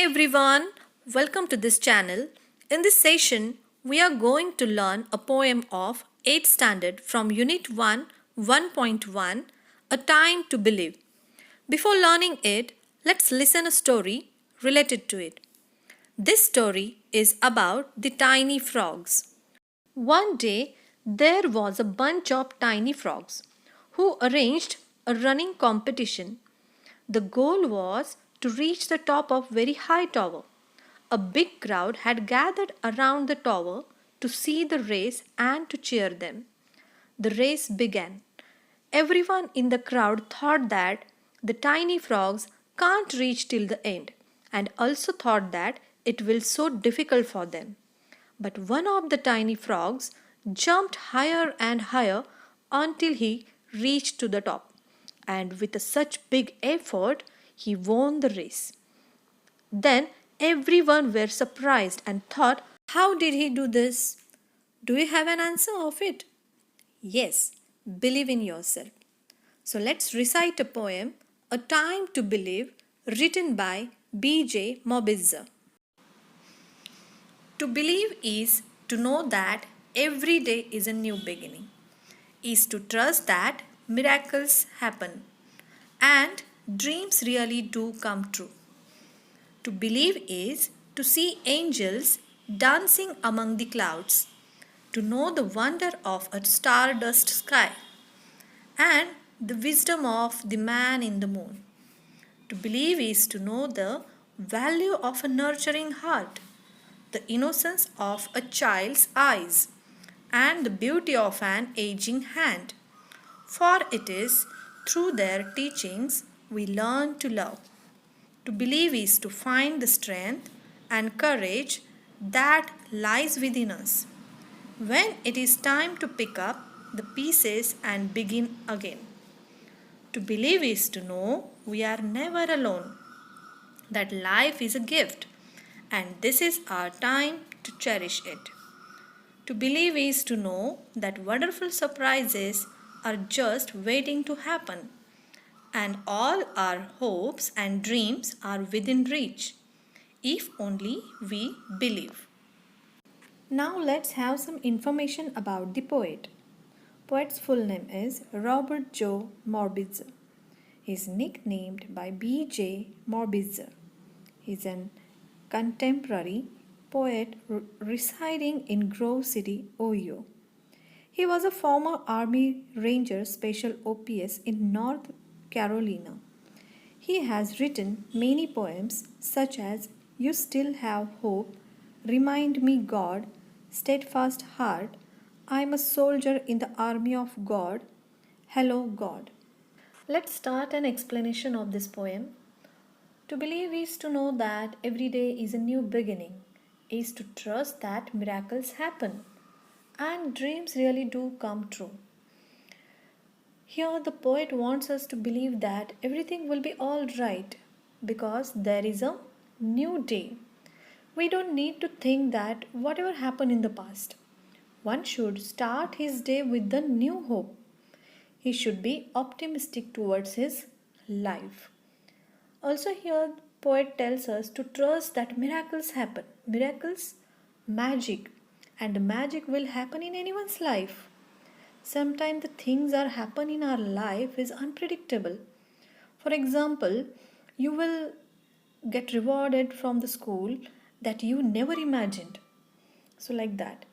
Hey everyone, welcome to this channel. In this session, we are going to learn a poem of 8th standard from Unit 1, 1.1, A Time to Believe. Before learning it, let's listen a story related to it. This story is about the tiny frogs. One day, there was a bunch of tiny frogs who arranged a running competition. The goal was to reach the top of very high tower. A big crowd had gathered around the tower to see the race and to cheer them. The race began. Everyone in the crowd thought that the tiny frogs can't reach till the end, and also thought that it will so difficult for them. But one of the tiny frogs jumped higher and higher until he reached to the top, and with such big effort he won the race. Then everyone were surprised and thought, how did he do this? Do you have an answer of it? Yes, believe in yourself. So let's recite a poem, A Time to Believe, written by B.J. Mobizzer. To believe is to know that every day is a new beginning, is to trust that miracles happen and dreams really do come true. To believe is to see angels dancing among the clouds, to know the wonder of a stardust sky, and the wisdom of the man in the moon. To believe is to know the value of a nurturing heart, the innocence of a child's eyes, and the beauty of an aging hand. For it is through their teachings we learn to love. To believe is to find the strength and courage that lies within us when it is time to pick up the pieces and begin again. To believe is to know we are never alone, that life is a gift, and this is our time to cherish it. To believe is to know that wonderful surprises are just waiting to happen, and all our hopes and dreams are within reach, if only we believe. Now let's have some information about the poet. Poet's full name is Robert Joe Morbitzer. He is nicknamed by B.J. Morbitzer. He is an contemporary poet residing in Grove City, Ohio. He was a former Army Ranger Special OPS in North Carolina. He has written many poems such as You Still Have Hope, Remind Me God, Steadfast Heart, I am a soldier in the army of God, Hello God. Let's start an explanation of this poem. To believe is to know that every day is a new beginning, is to trust that miracles happen and dreams really do come true. Here, the poet wants us to believe that everything will be all right because there is a new day. We don't need to think that whatever happened in the past. One should start his day with the new hope. He should be optimistic towards his life. Also, here, the poet tells us to trust that miracles happen. Miracles, magic, and magic will happen in anyone's life. Sometimes the things that happen in our life is unpredictable. For example, you will get rewarded from the school that you never imagined. So like that.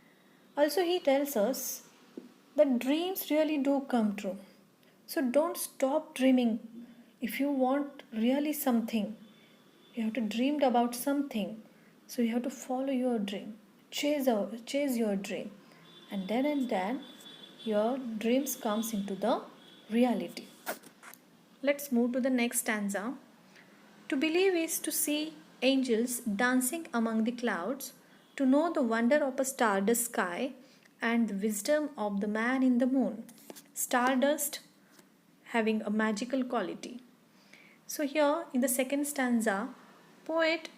Also he tells us that dreams really do come true. So don't stop dreaming. If you want really something, you have to dream about something. So you have to follow your dream. Chase your dream. And then your dreams comes into the reality. Let's move to the next stanza. To believe is to see angels dancing among the clouds, to know the wonder of a stardust sky and the wisdom of the man in the moon. Stardust having a magical quality. So here in the second stanza, poet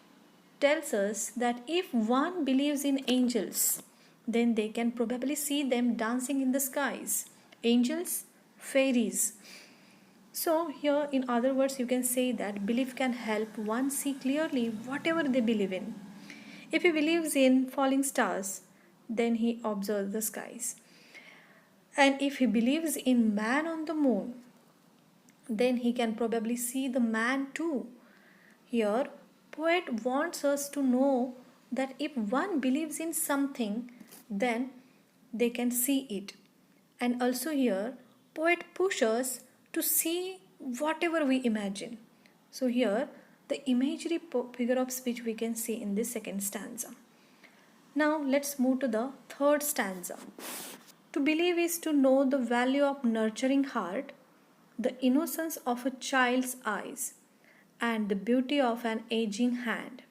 tells us that if one believes in angels, then they can probably see them dancing in the skies. Angels, fairies. So, here in other words, you can say that belief can help one see clearly whatever they believe in. If he believes in falling stars, then he observes the skies. And if he believes in man on the moon, then he can probably see the man too. Here, poet wants us to know that if one believes in something, then they can see it. And also here, poet pushes us to see whatever we imagine. So here, the imagery figure of speech we can see in this second stanza. Now let's move to the third stanza. To believe is to know the value of nurturing heart, the innocence of a child's eyes, and the beauty of an aging hand.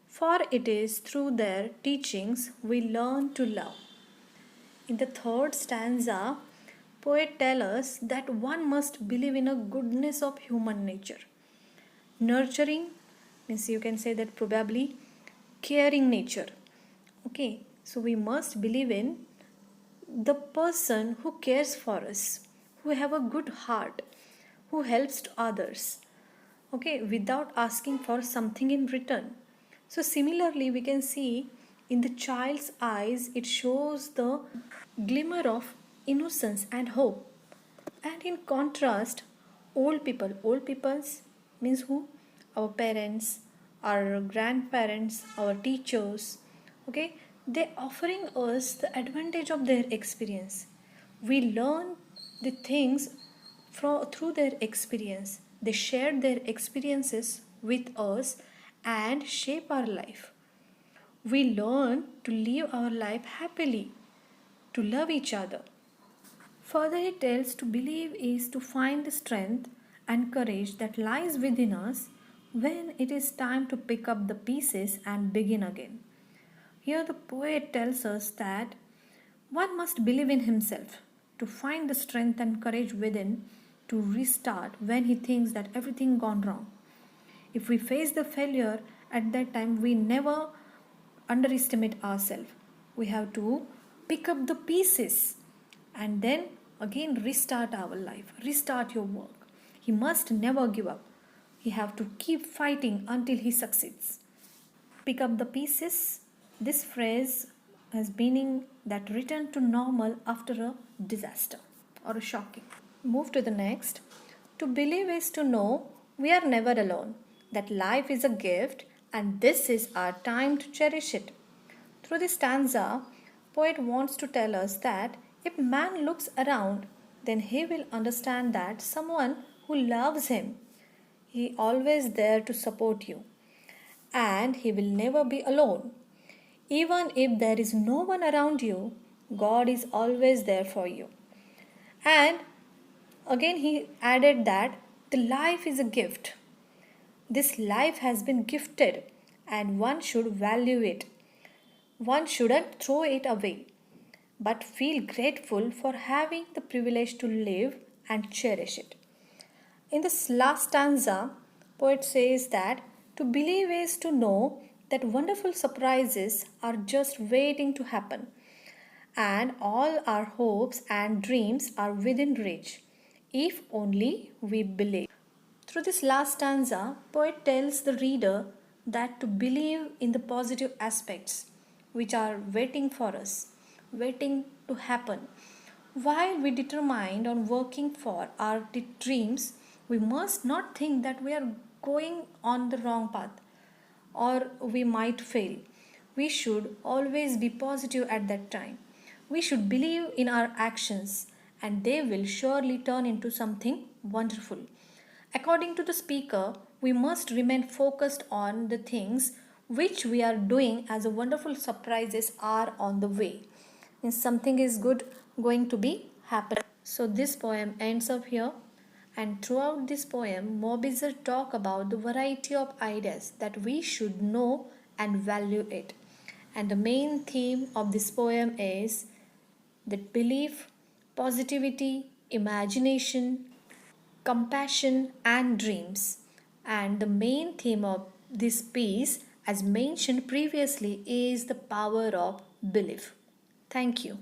For it is through their teachings we learn to love. In the third stanza, poet tells us that one must believe in a goodness of human nature. Nurturing means you can say that probably caring nature. Okay, so we must believe in the person who cares for us, who have a good heart, who helps to others, okay, without asking for something in return. So similarly we can see in the child's eyes it shows the glimmer of innocence and hope. And in contrast, old peoples means who? Our parents, our grandparents, our teachers, okay, they offering us the advantage of their experience. We learn the things through their experience. They share their experiences with us and shape our life. We learn to live our life happily, to love each other. Further, he tells to believe is to find the strength and courage that lies within us when it is time to pick up the pieces and begin again. Here, the poet tells us that one must believe in himself to find the strength and courage within to restart when he thinks that everything gone wrong. If we face the failure at that time, we never underestimate ourselves. We have to pick up the pieces and then again restart our life, restart your work. He must never give up. He have to keep fighting until he succeeds. Pick up the pieces. This phrase has meaning that return to normal after a disaster or a shocking. Move to the next. To believe is to know we are never alone, that life is a gift and this is our time to cherish it. Through this stanza, poet wants to tell us that if man looks around, then he will understand that someone who loves him, he always there to support you, and he will never be alone. Even if there is no one around you, God is always there for you. And again, he added that the life is a gift. This life has been gifted, and one should value it. One shouldn't throw it away, but feel grateful for having the privilege to live and cherish it. In this last stanza, poet says that to believe is to know that wonderful surprises are just waiting to happen, and all our hopes and dreams are within reach, if only we believe. Through this last stanza, poet tells the reader that to believe in the positive aspects which are waiting for us, waiting to happen. While we determined on working for our dreams, we must not think that we are going on the wrong path or we might fail. We should always be positive at that time. We should believe in our actions and they will surely turn into something wonderful. According to the speaker, we must remain focused on the things which we are doing as a wonderful surprises are on the way. Means something is good going to be happen. So this poem ends up here, and throughout this poem, Mobizar talk about the variety of ideas that we should know and value it. And the main theme of this poem is that belief, positivity, imagination, compassion, and dreams. And the main theme of this piece, as mentioned previously, is the power of belief. Thank you.